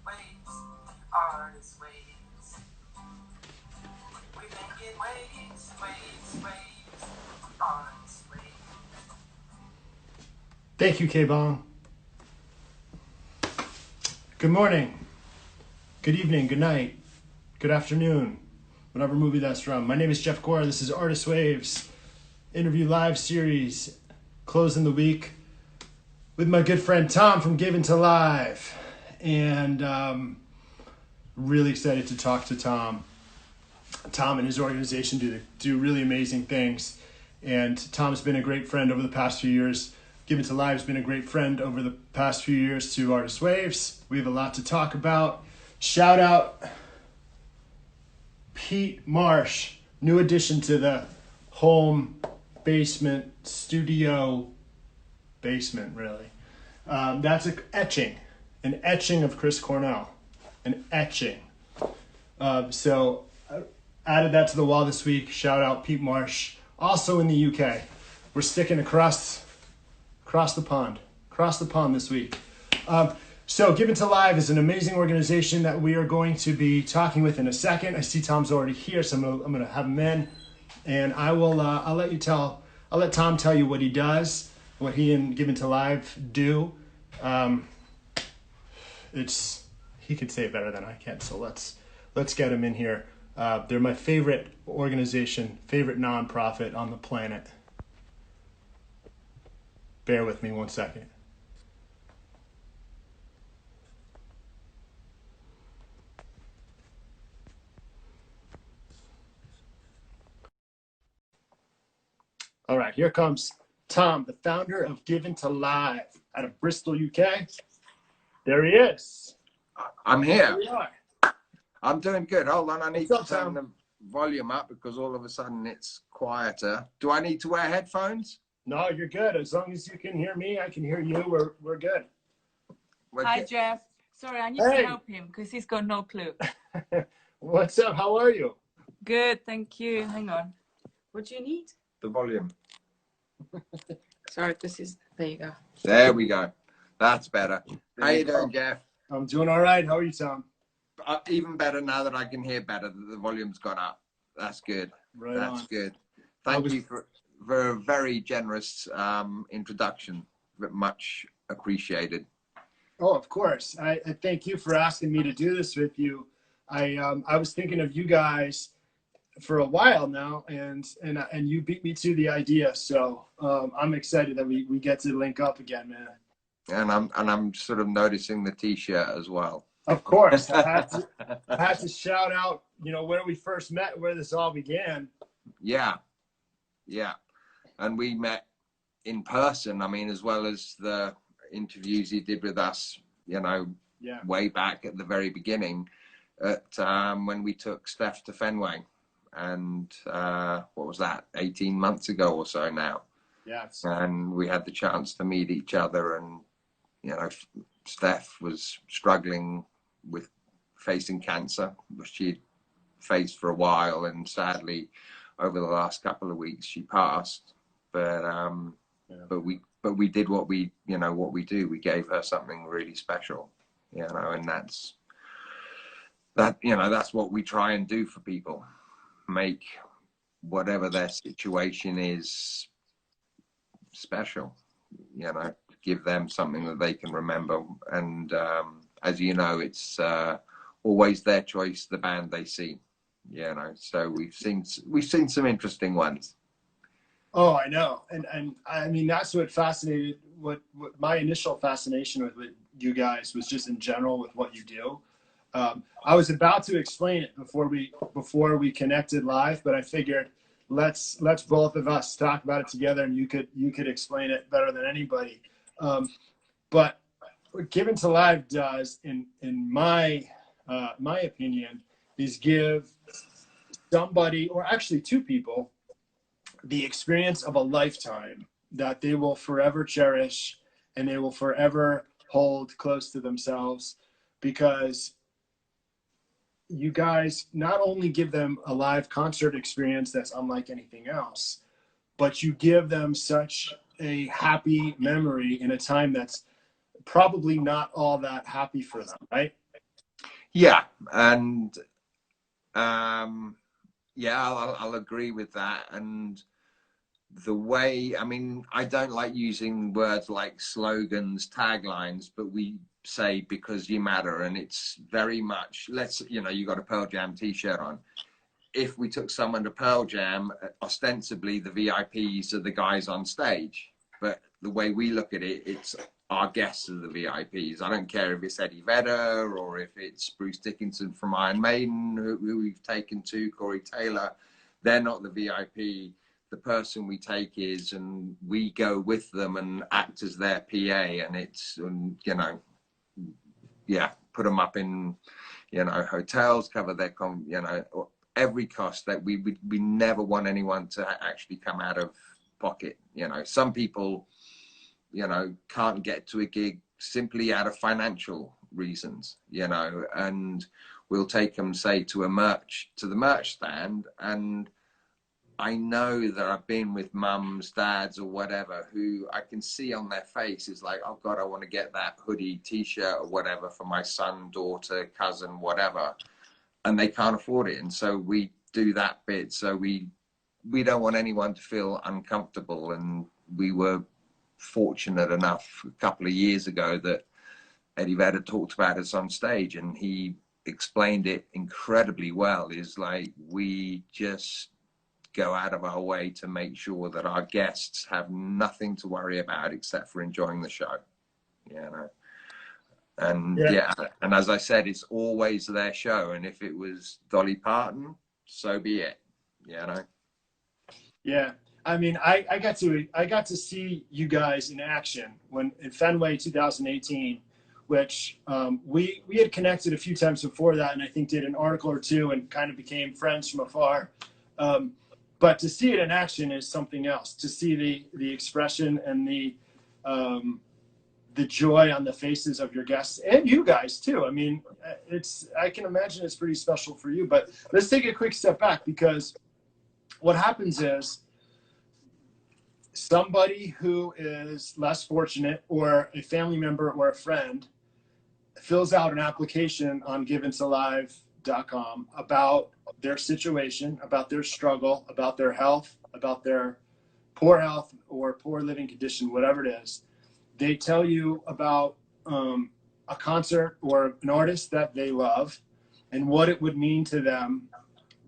waves, artist waves. We making waves, waves, waves, artist waves. Thank you, K-Bong. Good morning, good evening, good night, good afternoon, whatever movie that's from. My name is Jeff Gore. This is Artist Waves, interview live series, closing the week with my good friend Tom from Given to Live. And really excited to talk to Tom. Tom and his organization do really amazing things. And Tom's been a great friend over the past few years. Given to Live has been a great friend over the past few years to Artist Waves. We have a lot to talk about. Shout out Pete Marsh, new addition to the home basement studio basement, really. That's an etching of Chris Cornell, an etching. So added that to the wall this week. Shout out Pete Marsh, also in the UK. We're sticking across the pond this week. So Given to Live is an amazing organization that we are going to be talking with in a second. I see Tom's already here, so I'm gonna have him in, and I'll let Tom tell you what he does, what he and Given to Live do. He could say it better than I can, so let's get him in here. They're my favorite organization, favorite nonprofit on the planet. Bear with me 1 second. All right, here comes Tom, the founder of Given to Live out of Bristol, UK. There he is. I'm here. Here we are. I'm doing good. Hold on, I need What's to up, turn Tom? the volume up because all of a sudden it's quieter. Do I need to wear headphones? No, you're good. As long as you can hear me, I can hear you. We're good. Hi, Jeff. Sorry, I need Hey. to help him because he's got no clue. What's up? How are you? Good, thank you. Hang on. What do you need? The volume. Sorry, there you go. There we go. That's better. How you doing, Jeff? I'm doing all right. How are you, Tom? Even better now that I can hear better. That the volume's gone up. That's good. Right That's on. good. Thank you for a very generous introduction. Much appreciated. Oh, of course. I thank you for asking me to do this with you. I was thinking of you guys for a while now, and you beat me to the idea. So I'm excited that we get to link up again, man. And I'm sort of noticing the T-shirt as well. Of course, I had to shout out, where we first met, where this all began. Yeah, and we met in person. I mean, as well as the interviews he did with us, way back at the very beginning, at when we took Steph to Fenway, and what was that, 18 months ago or so now. Yes. And we had the chance to meet each other, and Steph was struggling with facing cancer, which she'd faced for a while, and sadly over the last couple of weeks she passed. But we did what we do. We gave her something really special, and that's what we try and do for people. Make whatever their situation is special, give them something that they can remember. And as you know, it's always their choice, the band they see, so we've seen some interesting ones. Oh, I know. And I mean, that's what fascinated, what my initial fascination with you guys was just in general with what you do. I was about to explain it before we connected live, but I figured let's both of us talk about it together, and you could explain it better than anybody. But what Given to Live does, in my opinion, is give somebody, or actually two people, the experience of a lifetime that they will forever cherish and they will forever hold close to themselves, because you guys not only give them a live concert experience that's unlike anything else, but you give them such a happy memory in a time that's probably not all that happy for them, right? Yeah, and yeah, I'll agree with that. And the way, I mean, I don't like using words like slogans, taglines, but we say because you matter, and it's very much, let's, you know, you got a Pearl Jam t-shirt on. If we took someone to Pearl Jam, ostensibly the VIPs are the guys on stage, but the way we look at it, it's our guests are the VIPs. I don't care if it's Eddie Vedder or if it's Bruce Dickinson from Iron Maiden, who we've taken to, Corey Taylor. They're not the VIP. The person we take is, and we go with them and act as their PA, and it's, you know, yeah, put them up in, you know, hotels, cover their, you know, every cost. That we never want anyone to actually come out of pocket. You know, some people, you know, can't get to a gig simply out of financial reasons, you know, and we'll take them, say, to the merch stand, and I know that I've been with mums, dads, or whatever, who I can see on their face is like, oh God, I want to get that hoodie, t-shirt, or whatever for my son, daughter, cousin, whatever, and they can't afford it. And so we do that bit. So we don't want anyone to feel uncomfortable. And we were fortunate enough a couple of years ago that Eddie Vedder talked about us on stage, and he explained it incredibly well. Is like, we just go out of our way to make sure that our guests have nothing to worry about except for enjoying the show, you know. And yeah, and as I said, it's always their show, and if it was Dolly Parton, so be it, you know. Yeah, I mean, I got to see you guys in action when in Fenway 2018, which we had connected a few times before that, and I think did an article or two and kind of became friends from afar. But to see it in action is something else. To see the expression and the joy on the faces of your guests and you guys too. I mean, I can imagine it's pretty special for you. But let's take a quick step back, because what happens is somebody who is less fortunate, or a family member or a friend, fills out an application on given'salive.com about their situation, about their struggle, about their health, about their poor health or poor living condition, whatever it is. They tell you about a concert or an artist that they love and what it would mean to them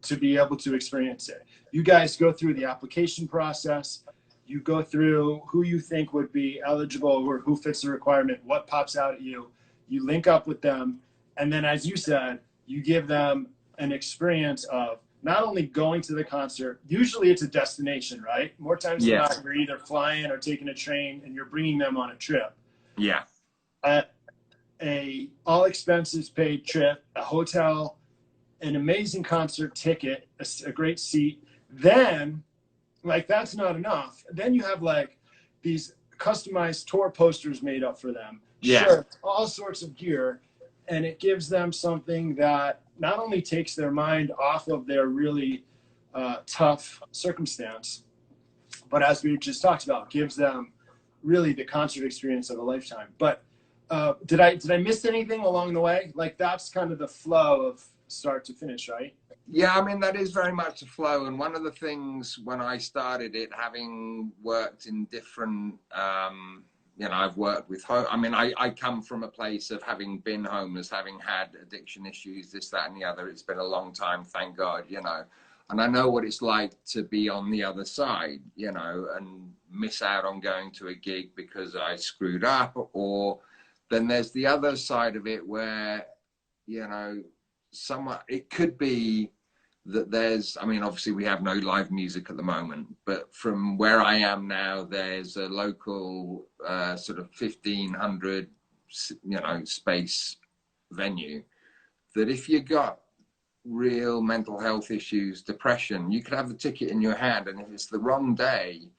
to be able to experience it. You guys go through the application process. You go through who you think would be eligible or who fits the requirement, what pops out at you. You link up with them. And then, as you said, you give them an experience of not only going to the concert, usually it's a destination, right? More times than not, you're either flying or taking a train and you're bringing them on a trip. Yeah. A all expenses paid trip, a hotel, an amazing concert ticket, a great seat. Then, like, that's not enough. Then you have like these customized tour posters made up for them, shirts, all sorts of gear. And it gives them something that not only takes their mind off of their really tough circumstance, but as we just talked about, gives them really the concert experience of a lifetime. But did I miss anything along the way? Like, that's kind of the flow of start to finish, right? Yeah, I mean, that is very much a flow. And one of the things when I started it, having worked in different, you know, I've worked with, I mean, I come from a place of having been homeless, having had addiction issues, this, that, and the other. It's been a long time, thank God, you know. And I know what it's like to be on the other side, you know, and miss out on going to a gig because I screwed up. Or then there's the other side of it where, you know, it could be that there's, I mean, obviously we have no live music at the moment, but from where I am now, there's a local sort of 1,500, you know, space venue that if you got real mental health issues, depression, you could have the ticket in your hand, and if it's the wrong day,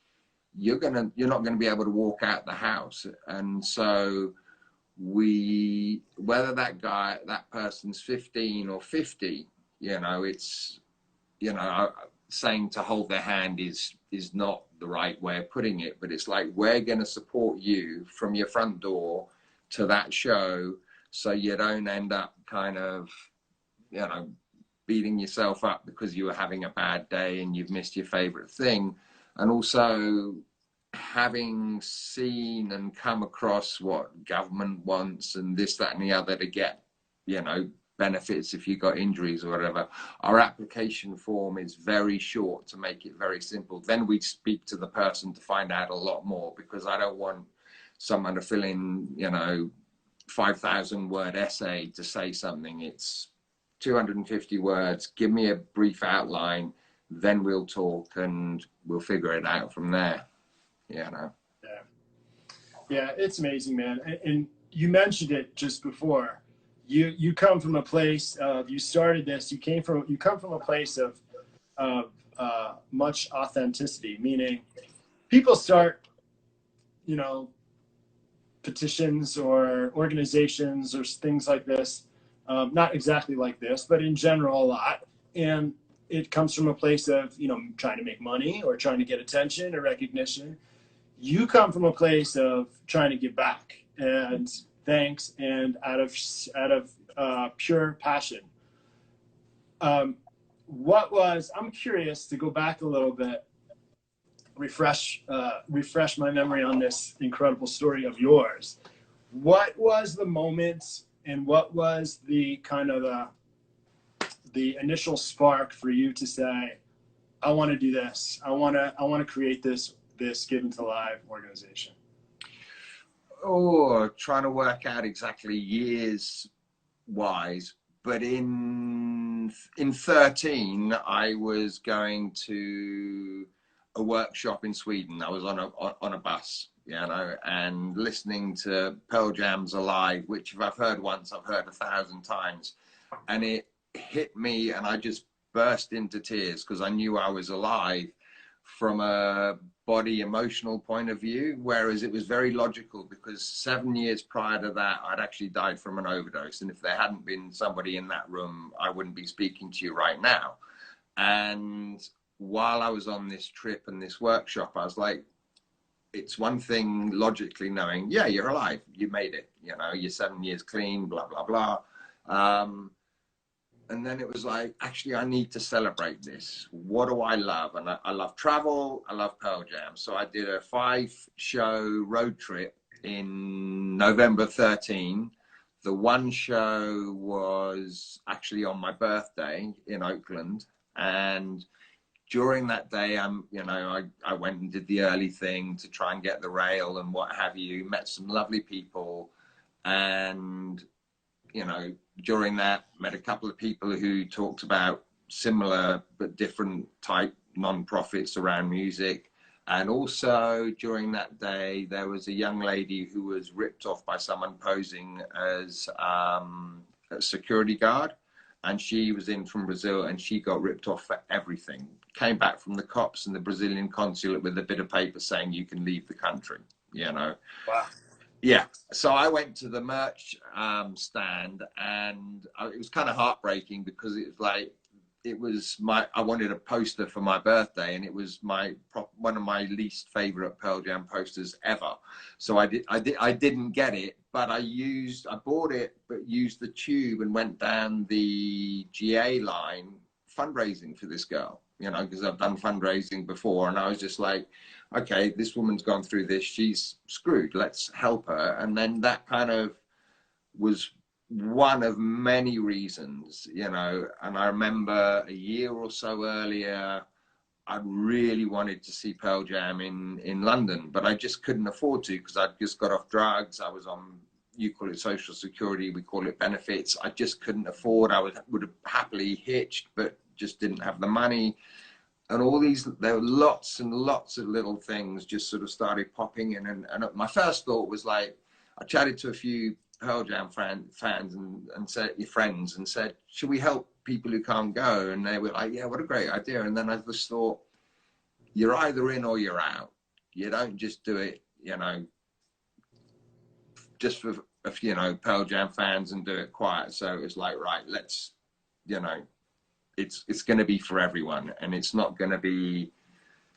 you're not gonna be able to walk out the house. And so whether that person's 15 or 50, you know, it's, you know, saying to hold their hand is not the right way of putting it, but it's like, we're going to support you from your front door to that show, so you don't end up kind of, you know, beating yourself up because you were having a bad day and you've missed your favorite thing. And also having seen and come across what government wants and this, that, and the other to get, you know, benefits if you got injuries or whatever, our application form is very short to make it very simple. Then we speak to the person to find out a lot more, because I don't want someone to fill in, you know, 5,000 word essay to say something. It's 250 words. Give me a brief outline, then we'll talk and we'll figure it out from there. You know. Yeah, it's amazing, man. And you mentioned it just before. You come from a place of, you started this. You come from a place of much authenticity, meaning people start, you know, petitions or organizations or things like this, not exactly like this, but in general a lot. And it comes from a place of, you know, trying to make money or trying to get attention or recognition. You come from a place of trying to give back and thanks, and out of pure passion. I'm curious to go back a little bit, refresh my memory on this incredible story of yours. What was the moment, and what was the kind of the initial spark for you to say, I want to do this. I want to create this Given to Live organization? Oh, trying to work out exactly years wise, but in 13, I was going to a workshop in Sweden. I was on a bus, you know, and listening to Pearl Jam's Alive, which if I've heard once, I've heard 1,000 times, and it hit me, and I just burst into tears because I knew I was alive from a body emotional point of view, whereas it was very logical, because 7 years prior to that I'd actually died from an overdose, and if there hadn't been somebody in that room, I wouldn't be speaking to you right now. And while I was on this trip and this workshop, I was like, it's one thing logically knowing, yeah, you're alive, you made it, you know, you're 7 years clean, blah blah blah. And then it was like, actually, I need to celebrate this. What do I love? And I love travel. I love Pearl Jam. So I did a 5-show road trip in November 13. The one show was actually on my birthday in Oakland. And during that day, I went and did the early thing to try and get the rail and what have you, met some lovely people. And you know, during that, met a couple of people who talked about similar but different type non-profits around music. And also during that day, there was a young lady who was ripped off by someone posing as a security guard. And she was in from Brazil, and she got ripped off for everything. Came back from the cops and the Brazilian consulate with a bit of paper saying you can leave the country, you know. Wow. Yeah, so I went to the merch stand, and it was kind of heartbreaking, because it was like, I wanted a poster for my birthday, and it was one of my least favorite Pearl Jam posters ever. So I didn't get it, but I bought it, but used the tube and went down the GA line fundraising for this girl, you know, because I've done fundraising before, and I was just like, okay, this woman's gone through this, she's screwed, let's help her. And then that kind of was one of many reasons, you know. And I remember a year or so earlier, I really wanted to see Pearl Jam in London, but I just couldn't afford to, because I'd just got off drugs. I was on, you call it social security, we call it benefits. I just couldn't afford. I would have happily hitched, but just didn't have the money. And all these, there were lots and lots of little things just sort of started popping in. And my first thought was like, I chatted to a few Pearl Jam fans and said, your friends, and said, should we help people who can't go? And they were like, yeah, what a great idea. And then I just thought, you're either in or you're out. You don't just do it, you know, just for, you know, Pearl Jam fans and do it quiet. So it was like, right, let's, you know, it's going to be for everyone, and it's not going to be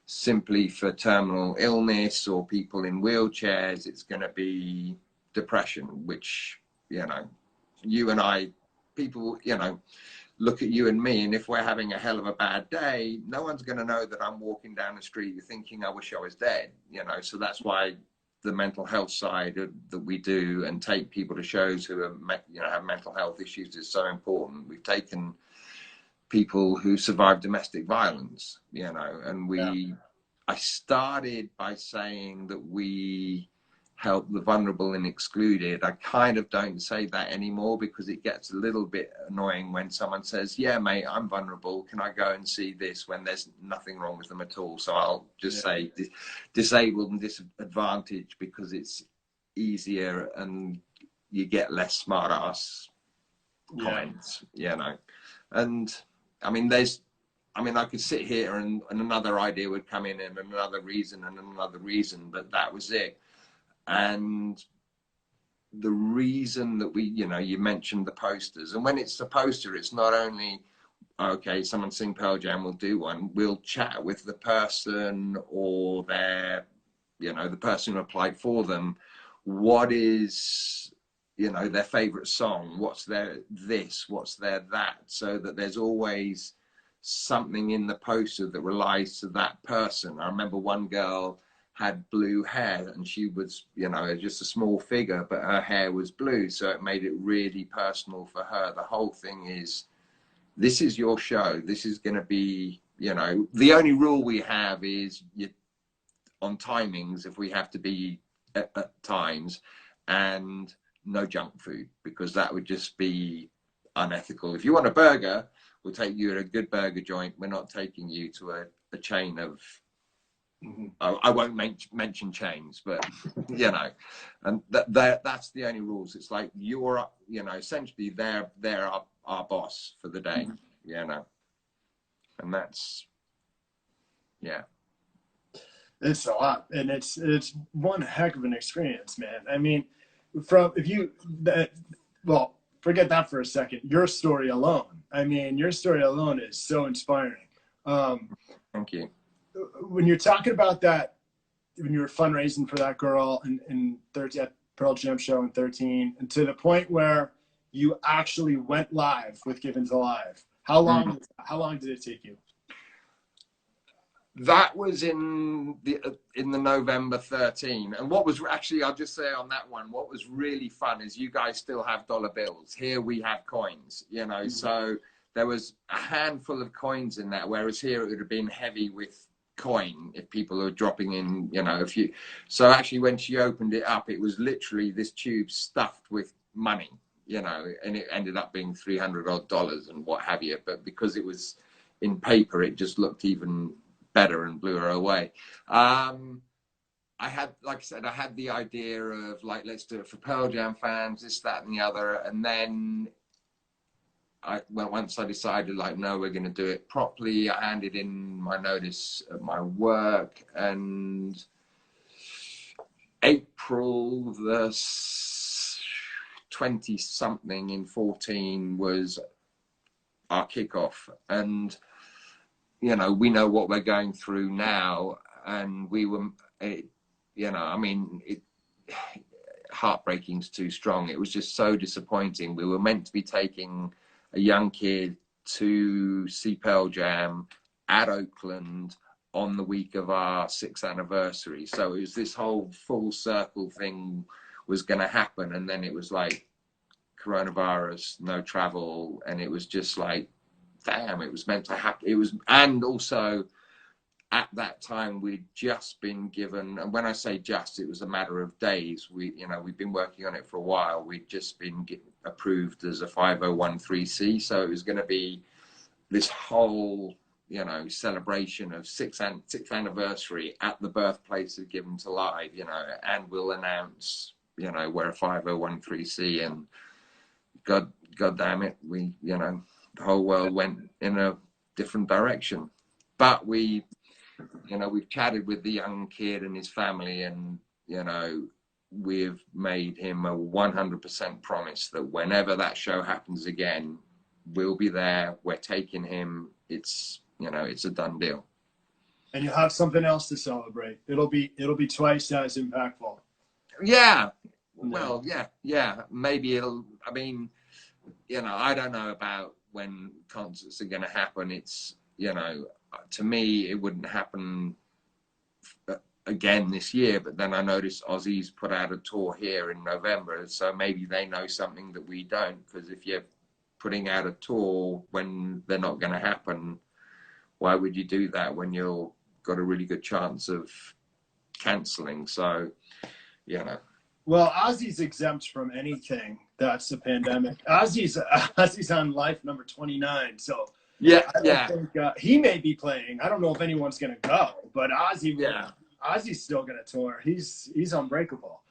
simply for terminal illness or people in wheelchairs. It's going to be depression, which, you know, you and I, people, you know, look at you and me, and if we're having a hell of a bad day, no one's going to know that I'm walking down the street thinking I wish I was dead, you know. So that's why the mental health side that we do and take people to shows who are, you know, have mental health issues is so important. We've taken people who survive domestic violence, you know, and I started by saying that we help the vulnerable and excluded. I kind of don't say that anymore because it gets a little bit annoying when someone says, yeah, mate, I'm vulnerable. Can I go and see this, when there's nothing wrong with them at all? So I'll just say disabled and disadvantaged, because it's easier and you get less smart ass comments, you know. And I mean, I could sit here and another idea would come in and another reason, but that was it. And the reason that we, you know, you mentioned the posters, and when it's a poster, it's not only, okay, someone sing Pearl Jam, we'll do one. We'll chat with the person or their, you know, the person who applied for them. What is, you know, their favorite song? What's their this? What's their that? So that there's always something in the poster that relies to that person. I remember one girl had blue hair and she was, you know, just a small figure, but her hair was blue, so it made it really personal for her. The whole thing is, this is your show, this is going to be, you know, the only rule we have is on timings, if we have to be at times, and no junk food, because that would just be unethical. If you want a burger, we'll take you to a good burger joint. We're not taking you to a chain of, I won't mention chains, but you know, and that's the only rules. It's like you're, you know, essentially they're our boss for the day, you know, and that's, yeah. It's a lot, and it's one heck of an experience, man. I mean, well, forget that for a second. Your story alone, I mean, your story alone is so inspiring. Thank you. When you're talking about that, when you were fundraising for that girl in 13 at Pearl Jam show in 13, and to the point where you actually went live with Givens Alive, how long did it take you? That was in the November 13. And what was actually, I'll just say on that one, what was really fun is you guys still have dollar bills. Here we have coins, you know, so there was a handful of coins in that, whereas here it would have been heavy with coin if people were dropping in, you know, so actually when she opened it up, it was literally this tube stuffed with money, you know, and it ended up being $300 odd and what have you. But because it was in paper, it just looked even better and blew her away. I had, like I said, I had the idea of like, let's do it for Pearl Jam fans, this, that, and the other. And then once I decided, like, no, we're going to do it properly, I handed in my notice at my work, and April the 20 something in 14 was our kickoff. And you know, we know what we're going through now, and we were, you know, I mean, heartbreaking's too strong. It was just so disappointing. We were meant to be taking a young kid to see Pearl Jam at Oakland on the week of our 6th anniversary. So it was this whole full circle thing was going to happen. And then it was like coronavirus, no travel. And it was just like, damn, it was meant to happen. It was, and also at that time we'd just been given, and when I say just, it was a matter of days. You know, we've been working on it for a while. We'd just been approved as a 5013C, so it was going to be this whole, you know, celebration of 6th anniversary at the birthplace of Givens Alive, you know, and we'll announce, you know, we're a 5013C, and God damn it, we, you know, the whole world went in a different direction. But we, you know, we've chatted with the young kid and his family, and, you know, we've made him a 100% promise that whenever that show happens again, we'll be there. We're taking him. It's, you know, it's a done deal. And you'll have something else to celebrate. It'll be twice as impactful. Yeah. Well, yeah. Maybe it'll, I mean, you know, I don't know about when concerts are going to happen. It's, you know, to me, it wouldn't happen again this year, but then I noticed Aussies put out a tour here in November, so maybe they know something that we don't, because if you're putting out a tour when they're not going to happen, why would you do that when you've got a really good chance of cancelling? So, you know. Well, Ozzy's exempt from anything that's a pandemic. Ozzy's on life number 29, so Yeah, I don't think he may be playing. I don't know if anyone's going to go, but Ozzy's still going to tour. He's unbreakable.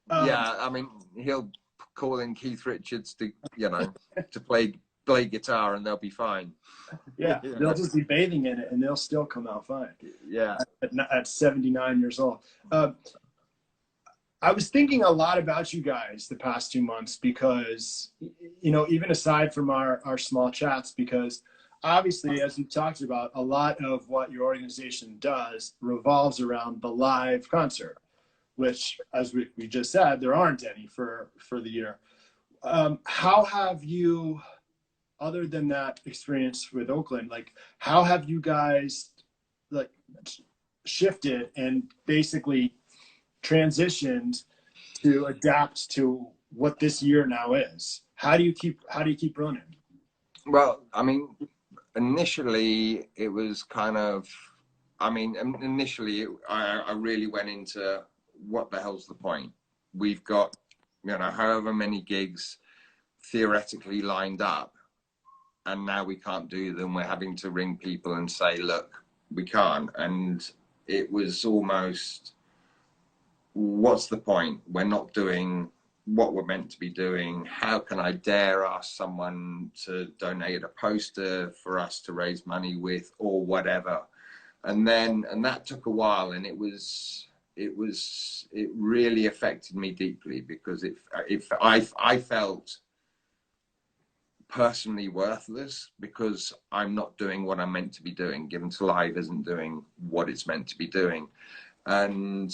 Yeah, I mean, he'll call in Keith Richards to, you know, to play guitar, and they'll be fine. Yeah, they'll just be bathing in it, and they'll still come out fine. Yeah, at 79 years old. I was thinking a lot about you guys the past 2 months because, you know, even aside from our small chats, because obviously, as you talked about, a lot of what your organization does revolves around the live concert, which, as we just said, there aren't any for the year. How have you, other than that experience with Oakland, like, how have you guys like shifted and basically transitioned to adapt to what this year now is? How do you keep running? well, I mean, initially it was kind of, I mean, initially I really went into what the hell's the point? We've got, you know, however many gigs theoretically lined up, and now we can't do them. We're having to ring people and say, look, we can't. And it was almost, what's the point? We're not doing what we're meant to be doing. How can I dare ask someone to donate a poster for us to raise money with, or whatever? And that took a while, and it really affected me deeply, because I felt personally worthless because I'm not doing what I'm meant to be doing. Given to Live isn't doing what it's meant to be doing. And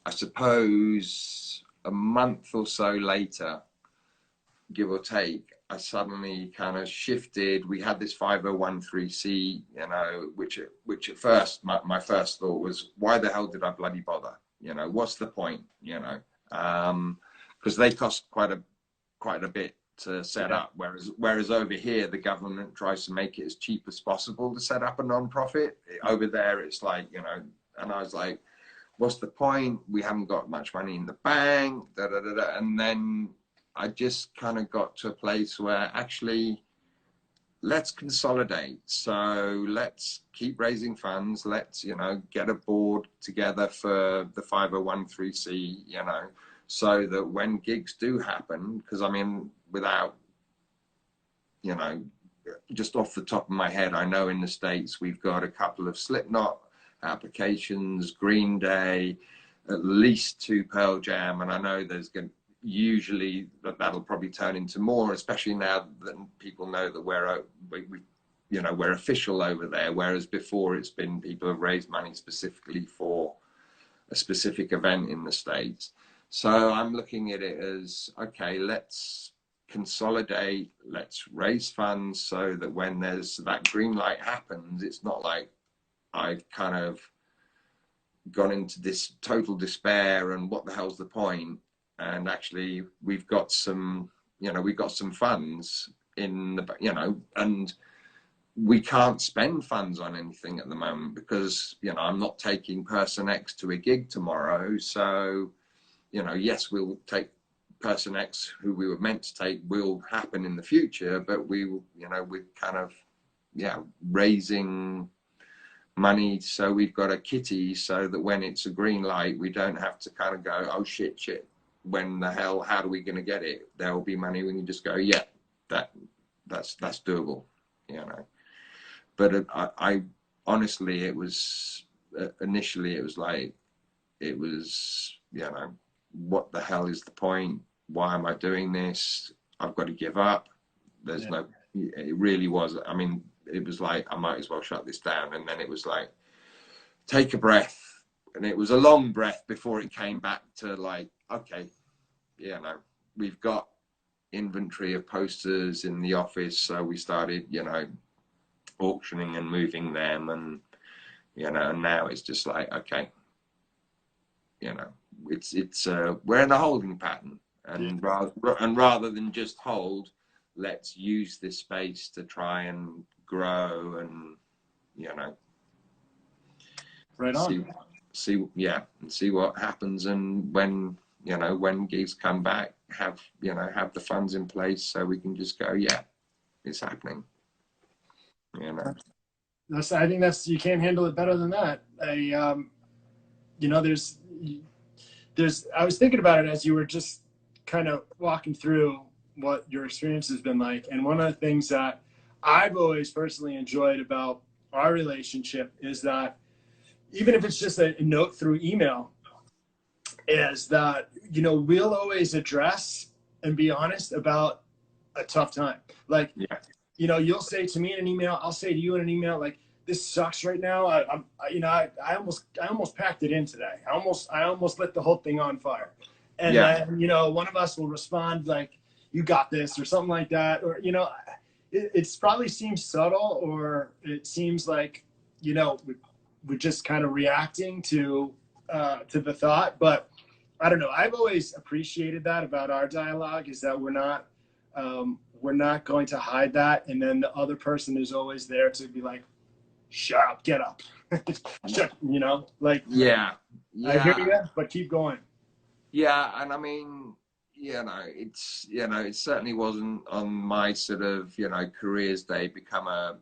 I suppose a month or so later, give or take, I suddenly kind of shifted. We had this 5013C, you know, which at first, my first thought was, why the hell did I bloody bother? You know, what's the point? You know, because they cost quite a bit to set up, whereas over here the government tries to make it as cheap as possible to set up a non-profit. Over there it's like, you know, and I was like, what's the point? We haven't got much money in the bank, and then I just kind of got to a place where actually, let's consolidate. So let's keep raising funds. Let's, you know, get a board together for the 5013C, you know, so that when gigs do happen, because I mean, without, you know, just off the top of my head, I know in the States we've got a couple of Slipknot applications, Green Day, at least 2 Pearl Jam, and I know there's going to, usually that'll probably turn into more, especially now that people know that we're official over there, whereas before it's been people have raised money specifically for a specific event in the States. So I'm looking at it as, okay, let's consolidate, let's raise funds so that when there's that green light happens, it's not like I've kind of gone into this total despair and what the hell's the point? And actually we've got some funds in the, you know, and we can't spend funds on anything at the moment because, you know, I'm not taking Person X to a gig tomorrow. So, you know, yes, we'll take Person X, who we were meant to take, will happen in the future, but we will, you know, we're kind of, raising money. So we've got a kitty so that when it's a green light, we don't have to kind of go, oh shit, when the hell, how are we going to get it? There will be money. We can just go, yeah, that's doable, you know. But I honestly, it was initially, it was like, it was, you know, what the hell is the point? Why am I doing this? I've got to give up. There's no, it really was. I mean, it was like, I might as well shut this down. And then it was like, take a breath. And it was a long breath before it came back to like, okay, you know, we've got, inventory of posters in the office, so we started, auctioning and moving them, and and now it's just like, okay, it's we're in a holding pattern, and rather than just hold, let's use this space to try and grow, and Right on. see what happens, and when gigs come back, have the funds in place so we can just go, yeah, it's happening. I think you can't handle it better than that. I was thinking about it as you were just kind of walking through what your experience has been like. And one of the things that I've always personally enjoyed about our relationship is that even if it's just a note through email, is that, we'll always address and be honest about a tough time. Like, yeah. You'll say to me in an email, I'll say to you in an email, like, this sucks right now. I almost packed it in today. I almost lit the whole thing on fire. And then, one of us will respond like, you got this, or something like that. Or, it's probably seems subtle, or it seems like, we're just kind of reacting to the thought. But I don't know. I've always appreciated that about our dialogue, is that we're not going to hide that. And then the other person is always there to be like, shut up, get up. Like, yeah. I hear you, but keep going. Yeah. And I mean, it certainly wasn't on my sort of, careers day become a,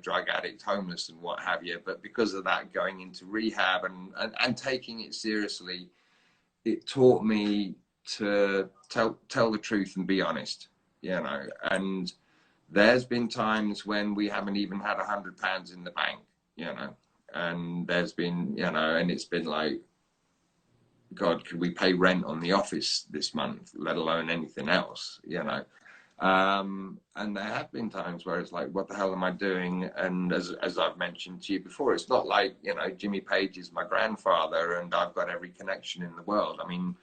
drug addict, homeless and what have you. But because of that, going into rehab and taking it seriously, it taught me to tell the truth and be honest, and there's been times when we haven't even had £100 in the bank, and there's been, and it's been like, God, could we pay rent on the office this month, let alone anything else, and there have been times where it's like, what the hell am I doing? And as I've mentioned to you before, it's not like, Jimmy Page is my grandfather and I've got every connection in the world. I mean,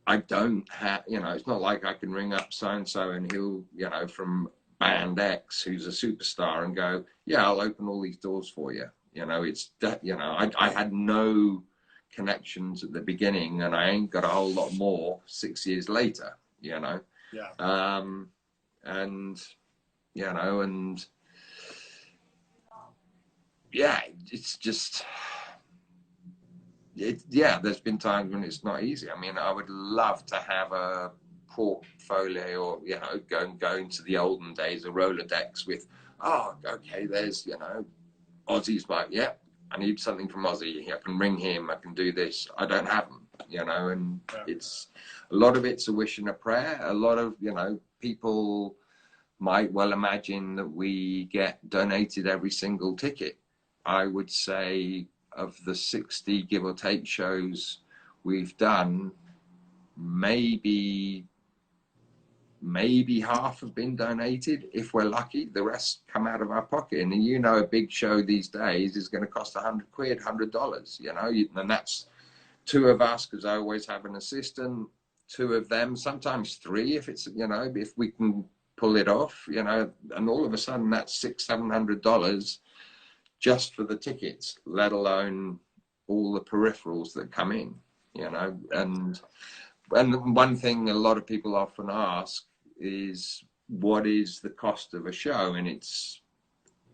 I don't have, it's not like I can ring up so-and-so and he'll, from band X, who's a superstar, and go, yeah, I'll open all these doors for you. It's that, I had no connections at the beginning, and I ain't got a whole lot more 6 years later, Yeah. And, and yeah, it's just, there's been times when it's not easy. I mean, I would love to have a portfolio, or go into the olden days, a Rolodex with, oh, okay, there's Ozzy's like, yeah, I need something from Ozzy, I can ring him, I can do this. I don't have them, and it's a lot of it's a wish and a prayer. A lot of people might well imagine that we get donated every single ticket. I would say of the 60 give or take shows we've done, maybe half have been donated if we're lucky. The rest come out of our pocket. And a big show these days is going to cost £100, $100, and that's two of us, because I always have an assistant, two of them, sometimes three if it's if we can pull it off, and all of a sudden that's $600-700 just for the tickets, let alone all the peripherals that come in, and one thing a lot of people often ask is, what is the cost of a show? And it's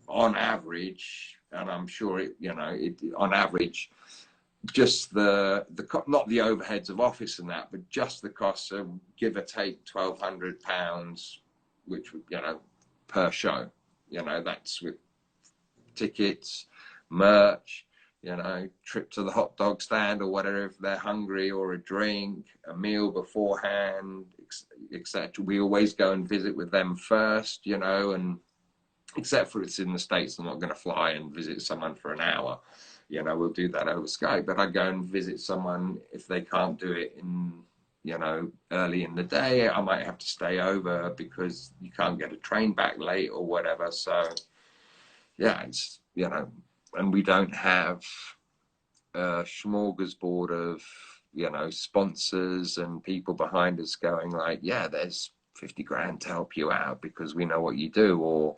on average, and I'm sure on average, just the not the overheads of office and that, but just the costs of, give or take, £1,200, which would, per show, that's with tickets, merch, trip to the hot dog stand or whatever if they're hungry, or a drink, a meal beforehand, etc. We always go and visit with them first, and except for it's in the States, I'm not going to fly and visit someone for an hour. We'll do that over Skype, but I go and visit someone if they can't do it in, early in the day. I might have to stay over because you can't get a train back late or whatever. So yeah, it's, and we don't have a smorgasbord of, sponsors and people behind us going like, yeah, there's 50 grand to help you out because we know what you do. Or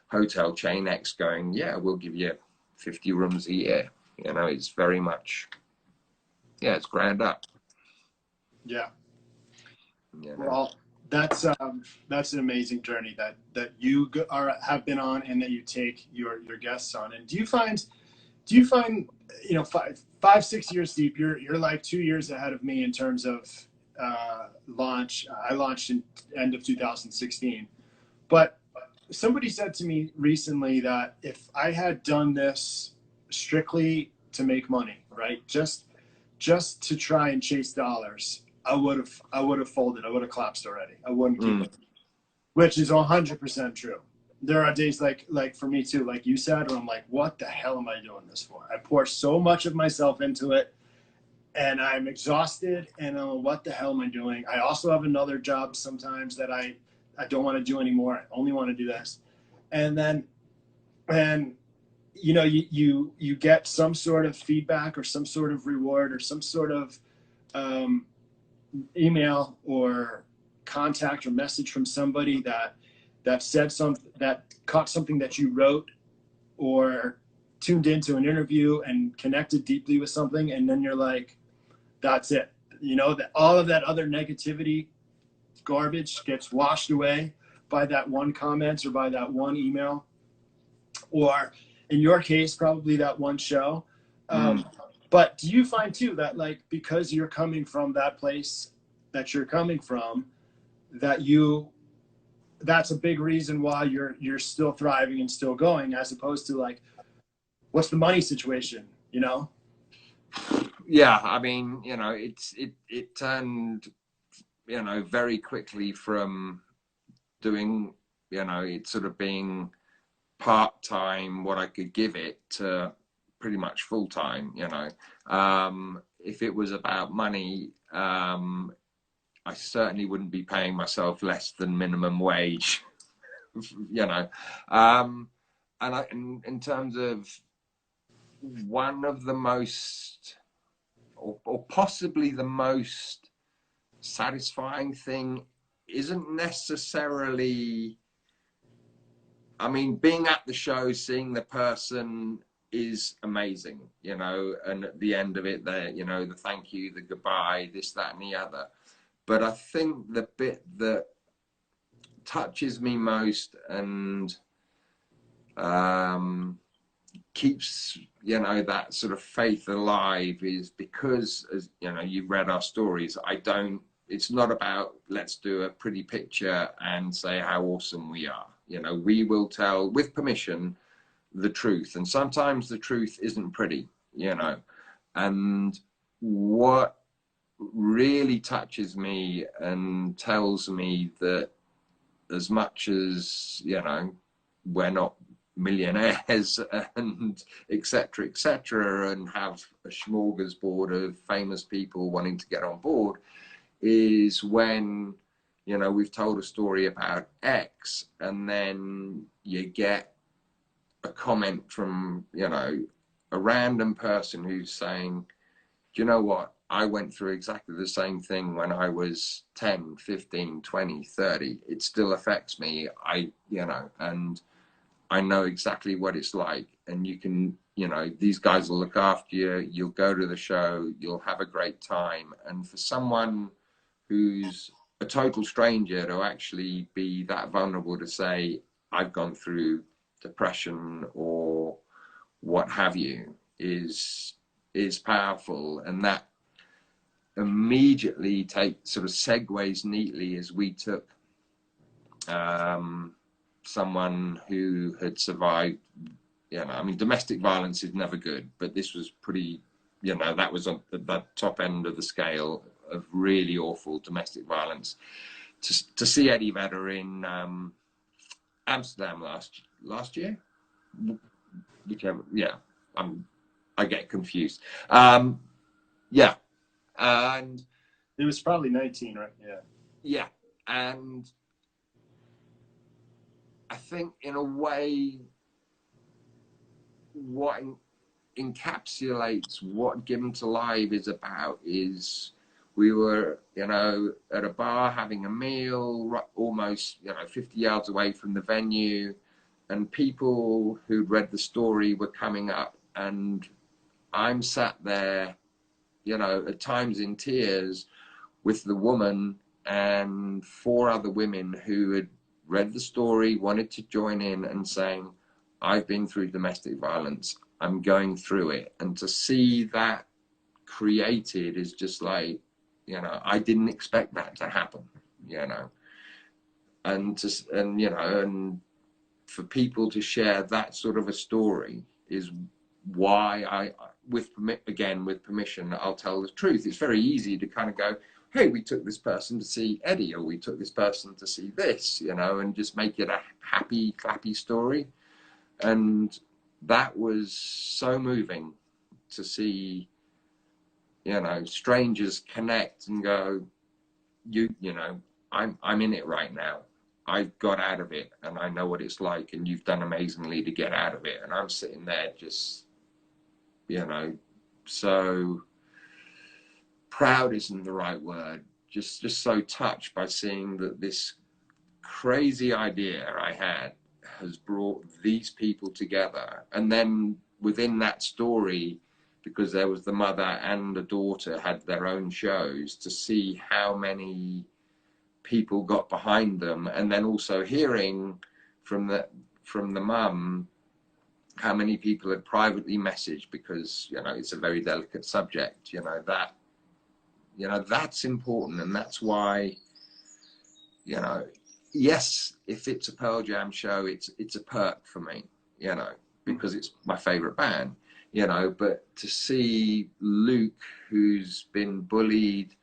hotel chain X going, yeah, we'll give you 50 rooms a year. You know, it's very much, yeah, it's ground up. Yeah. You know? Well, that's an amazing journey that you have been on, and that you take your guests on. And do you find, you know, 5-6 years deep, you're like 2 years ahead of me in terms of launch. I launched in end of 2016, but somebody said to me recently that if I had done this strictly to make money, right, just to try and chase dollars, I would have folded. I would have collapsed already. I wouldn't keep it, which is 100% true. There are days like for me too, like you said, where I'm like, what the hell am I doing this for? I pour so much of myself into it, and I'm exhausted, and what the hell am I doing? I also have another job sometimes that I don't want to do anymore. I only want to do this. And then, and you know, you get some sort of feedback or some sort of reward or some sort of email or contact or message from somebody that said something, that caught something that you wrote or tuned into an interview and connected deeply with something, and then you're like, that's it. You know, that all of that other negativity garbage gets washed away by that one comment or by that one email, or in your case, probably that one show. But do you find too that, like, because you're coming from that place that you're coming from, that's a big reason why you're still thriving and still going, as opposed to like, what's the money situation, you know? Yeah, I mean, you know, it turned, you know, very quickly from doing, you know, it sort of being part-time, what I could give it, to pretty much full-time, you know. If it was about money, I certainly wouldn't be paying myself less than minimum wage, you know. And in terms of one of the most, or possibly the most satisfying thing, isn't necessarily, I mean, being at the show, seeing the person is amazing, you know, and at the end of it, you know, the thank you, the goodbye, this, that, and the other. But I think the bit that touches me most and keeps, you know, that sort of faith alive is because, as you know, you've read our stories. It's not about let's do a pretty picture and say how awesome we are. You know, we will tell, with permission, the truth, and sometimes the truth isn't pretty, you know. And what really touches me and tells me that, as much as, you know, we're not millionaires and etc., and have a smorgasbord of famous people wanting to get on board, is when, you know, we've told a story about X and then you get a comment from, you know, a random person who's saying, do you know what? I went through exactly the same thing when I was 10, 15, 20, 30. It still affects me. You know, and I know exactly what it's like. And you can, you know, these guys will look after you. You'll go to the show. You'll have a great time. And for someone who's a total stranger to actually be that vulnerable to say, I've gone through depression or what have you, is powerful. And that immediately sort of segues neatly as we took someone who had survived, you know, I mean, domestic violence is never good, but this was pretty, you know, that was on the top end of the scale of really awful domestic violence. To see Eddie Vedder in Amsterdam last year, whichever, yeah, I get confused. Yeah, and It was probably 19, right? Yeah. Yeah, and I think in a way, what encapsulates what Given to Live is about is We were, you know, at a bar having a meal, almost, you know, 50 yards away from the venue, and people who'd read the story were coming up, and I'm sat there, you know, at times in tears with the woman and 4 other women who had read the story, wanted to join in, and saying, I've been through domestic violence, I'm going through it. And to see that created is just like, you know, I didn't expect that to happen, you know, and you know, and for people to share that sort of a story is why with permission, I'll tell the truth. It's very easy to kind of go, hey, we took this person to see Eddie, or we took this person to see this, you know, and just make it a happy, clappy story. And that was so moving to see, you know, strangers connect and go, you know, I'm in it right now. I've got out of it and I know what it's like, and you've done amazingly to get out of it. And I'm sitting there just, you know, so proud isn't the right word, just so touched by seeing that this crazy idea I had has brought these people together. And then within that story, because there was the mother and the daughter had their own shows, to see how many people got behind them, and then also hearing from the mum how many people had privately messaged, because, you know, it's a very delicate subject, you know, that's important. And that's why, you know, yes, if it's a Pearl Jam show, it's a perk for me, you know, because it's my favorite band, you know. But to see Luke, who's been bullied,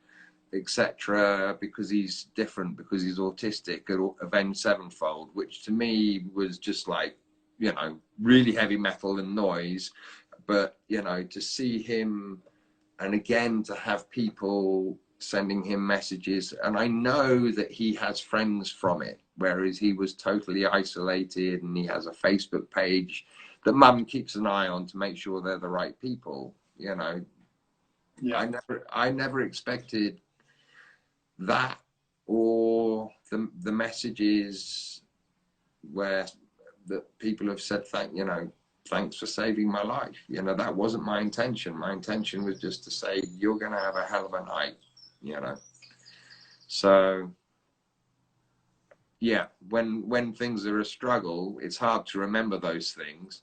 etc., because he's different, because he's autistic, Avenged Sevenfold, which to me was just like, you know, really heavy metal and noise. But, you know, to see him, and again, to have people sending him messages, and I know that he has friends from it, whereas he was totally isolated, and he has a Facebook page that mum keeps an eye on to make sure they're the right people, you know. Yeah. I never expected that, or the messages where that people have said, thanks for saving my life. You know, that wasn't my intention. My intention was just to say, you're going to have a hell of a night, you know. So yeah, when things are a struggle, it's hard to remember those things.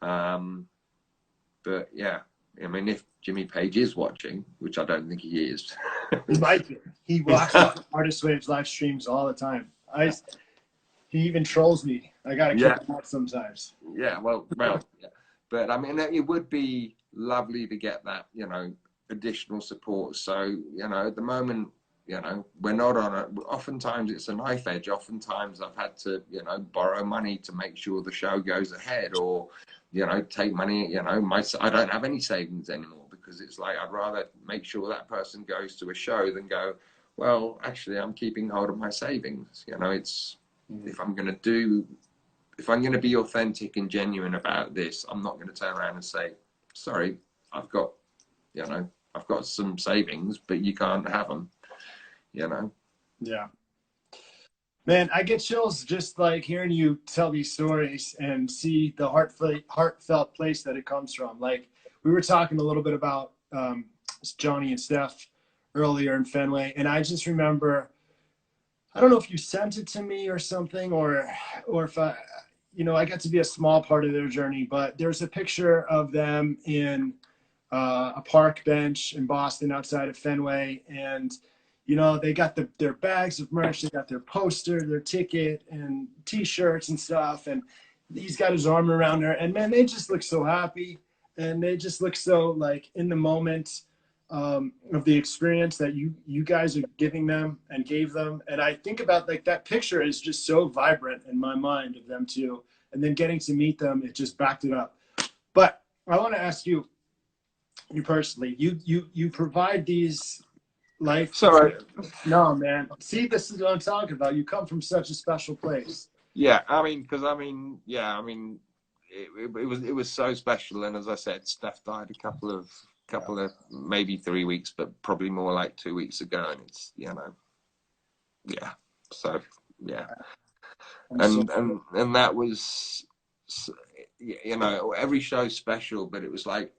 But yeah, I mean, if Jimmy Page is watching, which I don't think he is. He might be. He watches Artist Waves live streams all the time. He even trolls me. I gotta kick him out sometimes. Yeah, well, yeah. But I mean, it would be lovely to get that, you know, additional support. So, you know, at the moment, you know, we're not on it. Oftentimes it's a knife edge. Oftentimes I've had to, you know, borrow money to make sure the show goes ahead, or, you know, take money, you know, I don't have any savings anymore, because it's like, I'd rather make sure that person goes to a show than go, well, actually I'm keeping hold of my savings. You know, it's, if I'm going to be authentic and genuine about this, I'm not going to turn around and say, sorry, I've got some savings, but you can't have them, you know? Yeah. Man, I get chills just like hearing you tell these stories and see the heartfelt place that it comes from. Like, we were talking a little bit about Johnny and Steph earlier in Fenway, and I just remember, I don't know if you sent it to me or something, or if I, you know, I got to be a small part of their journey, but there's a picture of them in a park bench in Boston outside of Fenway, and you know, they got their bags of merch, they got their poster, their ticket, and T-shirts and stuff, and he's got his arm around her, and man, they just look so happy, and they just look so like in the moment of the experience that you guys are giving them and gave them. And I think about, like, that picture is just so vibrant in my mind of them too, and then getting to meet them, it just backed it up. But I want to ask you personally, you provide these life. Sorry. No, man. See, this is what I'm talking about. You come from such a special place. Yeah, I mean, it was so special. And as I said, Steph died a couple of couple of maybe 3 weeks, but probably more like 2 weeks ago, and it's, you know, yeah. So yeah, and that was, you know, every show's special, but it was like